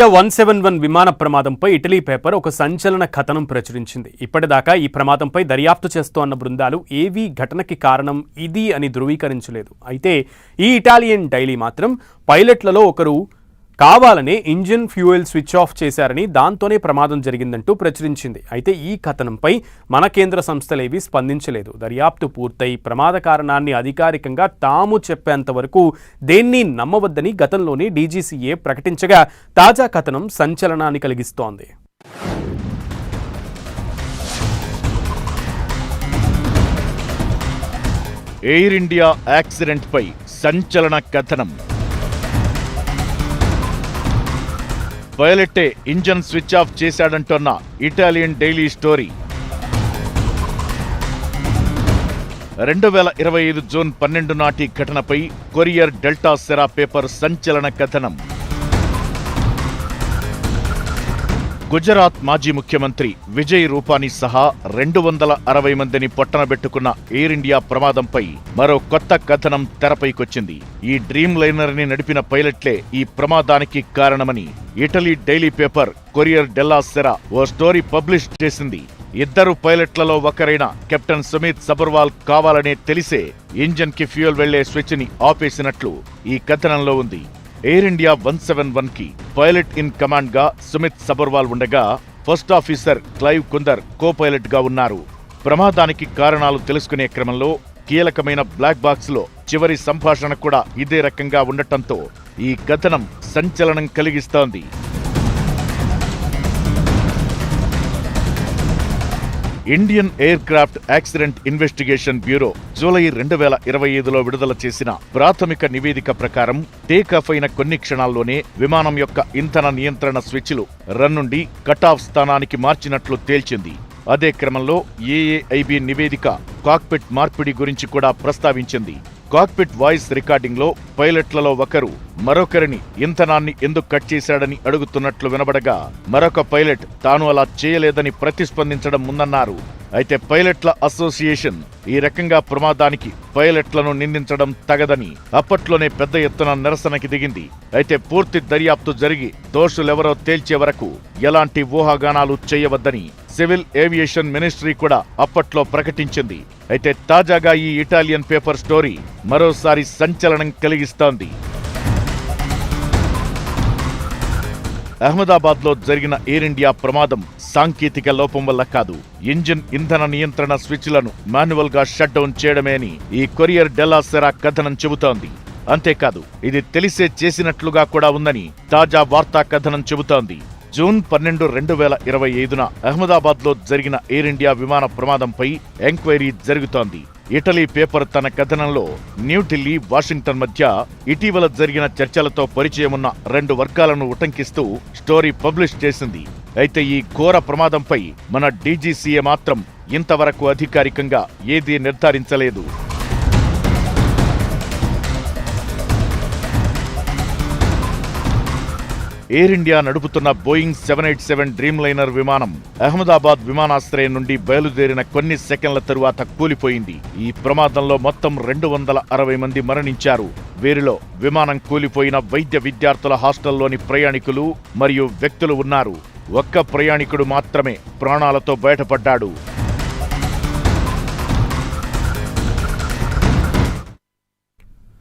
171 విమాన ప్రమాదంపై Italy paper ఒక సంచలన కథనం ప్రచురించింది. ఇప్పటిదాకా ఈ ప్రమాదంపై దర్యాప్తు చేస్తోన్న బృందాలు ఏవీ ఘటనకి కారణం ఇది అని ధృవీకరించలేదు. అయితే ఈ ఇటాలియన్ డైలీ మాత్రం పైలట్లలో ఒకరు కావాలనే ఇంజిన్ ఫ్యూయల్ స్విచ్ ఆఫ్ చేశారని, దాంతోనే ప్రమాదం జరిగిందంటూ ప్రచురించింది. అయితే ఈ కథనంపై మన కేంద్ర సంస్థలేవీ స్పందించలేదు. దర్యాప్తు పూర్తయి ప్రమాద కారణాన్ని అధికారికంగా తాము చెప్పేంత వరకు దేన్ని నమ్మవద్దని గతంలోనే డీజీసీఏ ప్రకటించగా తాజా కథనం సంచలనాన్ని కలిగిస్తోంది. ఎయిర్ ఇండియా యాక్సిడెంట్పై సంచలన కథనం. పైలట్టే ఇంజన్ స్విచ్ ఆఫ్ చేశాడంటున్న ఇటాలియన్ డైలీ స్టోరీ. 2025 జూన్ 12 నాటి ఘటనపై కొరియర్ డెల్టా సెరా పేపర్ సంచలన కథనం. గుజరాత్ మాజీ ముఖ్యమంత్రి విజయ్ రూపానీ సహా 260 మందిని పొట్టనబెట్టుకున్న ఎయిర్ ఇండియా ప్రమాదంపై మరో కొత్త కథనం తెరపైకొచ్చింది. ఈ డ్రీమ్ లైనర్ ని నడిపిన పైలట్లే ఈ ప్రమాదానికి కారణమని Italy daily paper Corriere della Sera ఓ స్టోరీ పబ్లిష్ చేసింది. ఇద్దరు పైలట్లలో ఒకరైన కెప్టెన్ సుమిత్ సబర్వాల్ కావాలనే తెలిసే ఇంజన్ కి ఫ్యూయల్ వెళ్లే స్విచ్ ని ఆపేసినట్లు ఈ కథనంలో ఉంది. ఎయిర్ ఇండియా 171 కి పైలట్ ఇన్ కమాండ్ గా సుమిత్ సబర్వాల్ ఉండగా first officer Clive Kunder co pilot గా ఉన్నారు. ప్రమాదానికి కారణాలు తెలుసుకునే క్రమంలో కీలకమైన బ్లాక్ బాక్స్ లో చివరి సంభాషణ కూడా ఇదే రకంగా ఉండటంతో ఈ కథనం సంచలనం కలిగిస్తోంది. Indian aircraft accident investigation bureau July 2025లో విడుదల చేసిన ప్రాథమిక నివేదిక ప్రకారం టేకాఫ్ అయిన కొన్ని క్షణాల్లోనే విమానం యొక్క ఇంధన నియంత్రణ స్విచ్లు రన్ నుండి కటాఫ్ స్థానానికి మార్చినట్లు తేల్చింది. అదే క్రమంలో ఏఏఐబి నివేదిక కాక్పిట్ మార్పిడి గురించి కూడా ప్రస్తావించింది. కాక్పిట్ వాయిస్ రికార్డింగ్ లో పైలట్లలో ఒకరు మరొకరిని ఇంధనాన్ని ఎందుకు కట్ చేశాడని అడుగుతున్నట్లు వినబడగా మరొక పైలట్ తాను అలా చేయలేదని ప్రతిస్పందించడం ఉందన్నారు. అయితే పైలట్ల అసోసియేషన్ ఈ రకంగా ప్రమాదానికి పైలట్లను నిందించడం తగదని అప్పట్లోనే పెద్ద ఎత్తున నిరసనకి దిగింది. అయితే పూర్తి దర్యాప్తు జరిగి దోషులెవరో తేల్చే వరకు ఎలాంటి ఊహాగానాలు చేయవద్దని సివిల్ ఏవియేషన్ మినిస్ట్రీ కూడా అప్పట్లో ప్రకటించింది. అయితే తాజాగా ఈ ఇటాలియన్ పేపర్ స్టోరీ మరోసారి సంచలనం కలిగిస్తోంది. అహ్మదాబాద్ లో జరిగిన ఎయిర్ ఇండియా ప్రమాదం సాంకేతిక లోపం వల్ల కాదు, ఇంజిన్ ఇంధన నియంత్రణ స్విచ్లను మాన్యువల్ గా షట్ డౌన్ చేయడమే అని ఈ కొరియర్ డెల్లా సెరా కథనం చెబుతోంది. అంతేకాదు, ఇది తెలిసే చేసినట్లుగా కూడా ఉందని తాజా వార్తా కథనం చెబుతోంది. జూన్ 12, 2025న అహ్మదాబాద్ లో జరిగిన ఎయిర్ ఇండియా విమాన ప్రమాదంపై ఎంక్వైరీ జరుగుతోంది. ఇటలీ పేపర్ తన కథనంలో న్యూఢిల్లీ, వాషింగ్టన్ మధ్య ఇటీవల జరిగిన చర్చలతో పరిచయమున్న 2 వర్గాలను ఉటంకిస్తూ స్టోరీ పబ్లిష్ చేసింది. అయితే ఈ ఘోర ప్రమాదంపై మన డీజీసీఏ మాత్రం ఇంతవరకు అధికారికంగా ఏదీ నిర్ధారించలేదు. ఎయిర్ ఇండియా నడుపుతున్న బోయింగ్ 787 డ్రీమ్ లైనర్ విమానం అహ్మదాబాద్ విమానాశ్రయం నుండి బయలుదేరిన కొన్ని సెకండ్ల తరువాత కూలిపోయింది. ఈ ప్రమాదంలో మొత్తం 260 మంది మరణించారు. వీరిలో విమానం కూలిపోయిన వైద్య విద్యార్థుల హాస్టల్లోని ప్రయాణికులు మరియు వ్యక్తులు ఉన్నారు. ఒక్క ప్రయాణికుడు మాత్రమే ప్రాణాలతో బయటపడ్డాడు.